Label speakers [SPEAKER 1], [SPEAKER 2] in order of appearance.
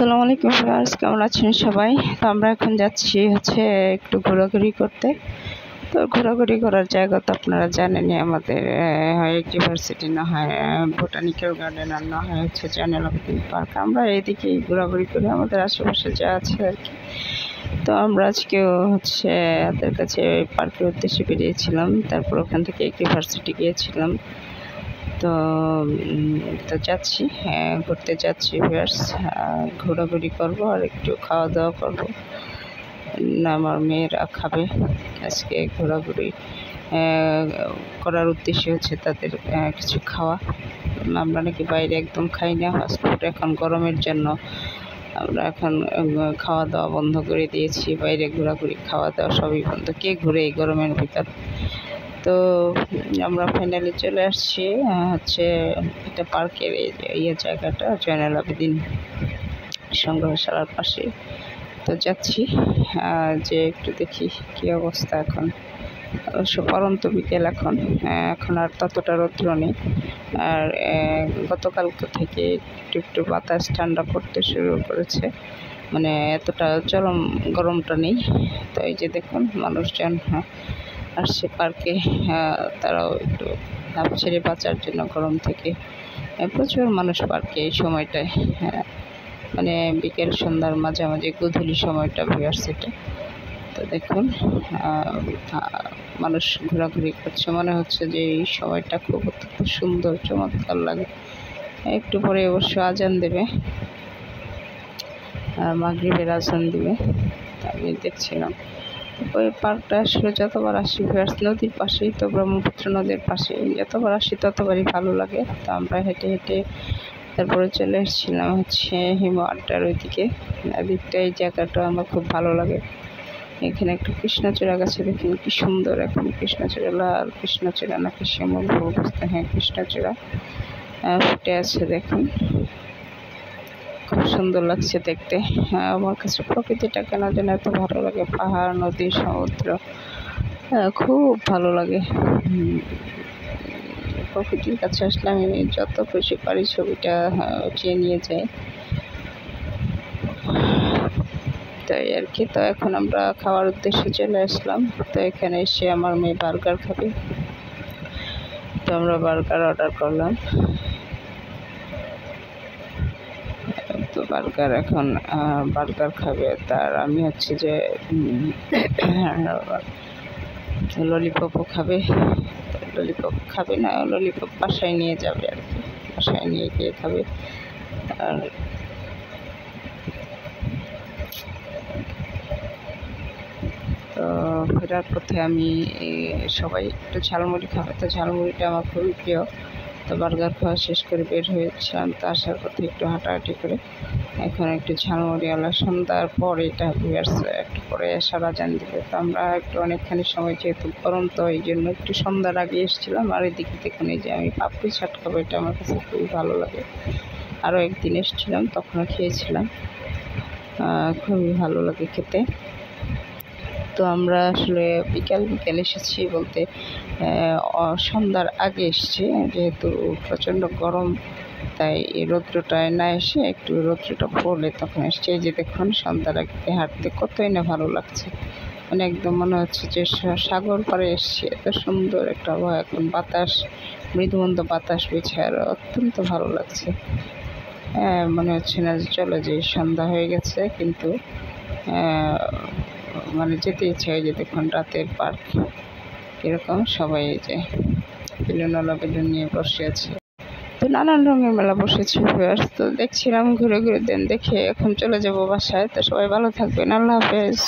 [SPEAKER 1] আসসালামু আলাইকুম ভিউয়ার্স, কেমন আছেন সবাই? তো আমরা এখন যাচ্ছি একটু ঘোরাঘুরি করতে। তো ঘোরাঘুরি করার জায়গা তো আপনারা জানেনই, আমাদের হয় ইউনিভার্সিটি, না হয় বোটানিক্যাল গার্ডেন, আর না হয় জয়নুল আবেদীন পার্ক। আমরা এইদিকেই ঘোরাঘুরি করি, আমাদের আশেপাশে যা আছে আর কি। তো আমরা আজকেও তাদের কাছে পার্কের উদ্দেশ্যে বেরিয়েছিলাম, তারপর ওখান থেকে ইউনিভার্সিটি গিয়েছিলাম। তো যাচ্ছি, ঘুরতে যাচ্ছি ভিউয়ার্স। ঘোরাঘুরি করবো আর একটু খাওয়া দাওয়া করবো। আমার মেয়েরা খাবে আজকে। ঘোরাঘুরি করার উদ্দেশ্য তাদের কিছু খাওয়া। আমরা নাকি বাইরে একদম খাই না ফাস্টফুড, এখন গরমের জন্য আমরা এখন খাওয়া দাওয়া বন্ধ করে দিয়েছি। বাইরে ঘোরাঘুরি, খাওয়া দাওয়া সবই বন্ধ। কে ঘুরে এই গরমের ভিতর? তো আমরা ফাইনালি চলে আসছি এটা পার্কের জায়গাটা জয়নুল আবেদীন সংগ্রহশালার পাশে। তো যাচ্ছি যে একটু দেখি কি অবস্থা। এখন অবশ্য পরন্ত বিকেল, এখন আর ততটা রৌদ্র নেই। আর গতকালকে থেকে একটু একটু বাতাস ঠান্ডা পড়তে শুরু করেছে, মানে এতটা চরম গরমটা নেই। তো এই যে দেখুন, মানুষজন আসছে পার্কে। তারাও একটু হাঁপ ছেড়ে বাঁচার জন্য গরম থেকে। প্রচুর মানুষ পার্কে এই সময়টায়, মানে বিকেল সন্ধ্যার মাঝামাঝি গোধূলি সময়টা ভিউয়ার্স এটা। তো দেখুন মানুষ ঘোরাঘুরি করছে, মনে হচ্ছে যে এই সময়টা খুব সুন্দর, চমৎকার লাগে। একটু পরে অবশ্য আজান দেবে, মাগরিবের আজান দিবে। আমি দেখছিলাম ওই পার্কটা আসলে যতবার আসি ভিউয়ার্স, নদীর পাশেই তো, ব্রহ্মপুত্র নদীর পাশেই, যতবার আসি ততবারই ভালো লাগে। তো আমরা হেঁটে হেঁটে তারপরে চলে এসেছিলাম হিম আড্ডার ওইদিকে। দিকটা এই জায়গাটা আমার খুব ভালো লাগে। এখানে একটা কৃষ্ণচূড়া গাছে দেখুন কি সুন্দর, এখন কৃষ্ণচূড়া, লাল কৃষ্ণচূড়া নাকি শ্যামল অবস্থা, কৃষ্ণচূড়া ফুটে আছে দেখুন, খুব সুন্দর লাগছে দেখতে। আমার কাছে প্রকৃতিটা কেন যেন এত ভালো লাগে, পাহাড়, নদী, সমুদ্র, খুব ভালো লাগে। প্রকৃতির কাছে আসলে আমি যত খুশি পারি ছবিটা উঠিয়ে নিয়ে যাই, তাই আর কি। তো এখন আমরা খাওয়ার উদ্দেশ্যে চলে আসলাম। তো এখানে এসে আমার মেয়ে বার্গার খাবে, তো আমরা বার্গার অর্ডার করলাম। তো বার্গার এখন বার্গার খাবে, তার আমি যে ললিপপও খাবে। ললিপপ খাবে না, ললিপপ বাসায় নিয়ে যাবে আর কি, বাসায় নিয়ে গিয়ে খাবে। আর তো ফেরার পথে আমি সবাই একটু ঝালমুড়ি খাবে, তো ঝালমুড়িটা আমার খুবই প্রিয়। তো বার্গার খাওয়া শেষ করে বের হয়েছিলাম, তো আসার পথে একটু হাঁটাহাঁটি করে এখন একটু ঝালমুড়িওয়ালা। সন্ধ্যার পর এটা একটু পরে এসার আজান দিবে। তো আমরা একটু অনেকখানি সময়, যেহেতু গরম, তো এই জন্য একটু সন্ধ্যার আগে এসেছিলাম। আর এদিকে দেখুন, এই যে আমি পাপড়ি চাট খাবো, এটা আমার কাছে খুবই ভালো লাগে। আরও একদিন এসেছিলাম, তখনও খেয়েছিলাম, খুবই ভালো লাগে খেতে। তো আমরা আসলে বিকাল এসেছি বলতে সন্ধ্যার আগে এসেছি, যেহেতু প্রচণ্ড গরম, তাই এই রৌদ্রটায় না এসে একটু রৌদ্রটা পড়লে তখন এসছে। এই যে দেখুন, সন্ধ্যার আগে হাঁটতে কতই না ভালো লাগছে, মানে একদম মনে হচ্ছে যে সাগর পাড়ে এসছে। এত সুন্দর একটা আবহাওয়া, এখন বাতাস, মৃদুমন্দ বাতাস বইছে, আর অত্যন্ত ভালো লাগছে। মনে হচ্ছে না যে চলে যে সন্ধ্যা হয়ে গেছে, কিন্তু মানে যেতে ইচ্ছা হয়। যে দেখুন রাতের পার্ক এরকম, সবাই যে বেলুন নিয়ে বসে আছে। তো নানান রঙের মেলা বসেছে ভিউয়ার্স। তো দেখছিলাম, ঘুরে ঘুরে দেখে এখন চলে যাব বাসায়। তো সবাই ভালো থাকবেন, আল্লাহ হাফেজ।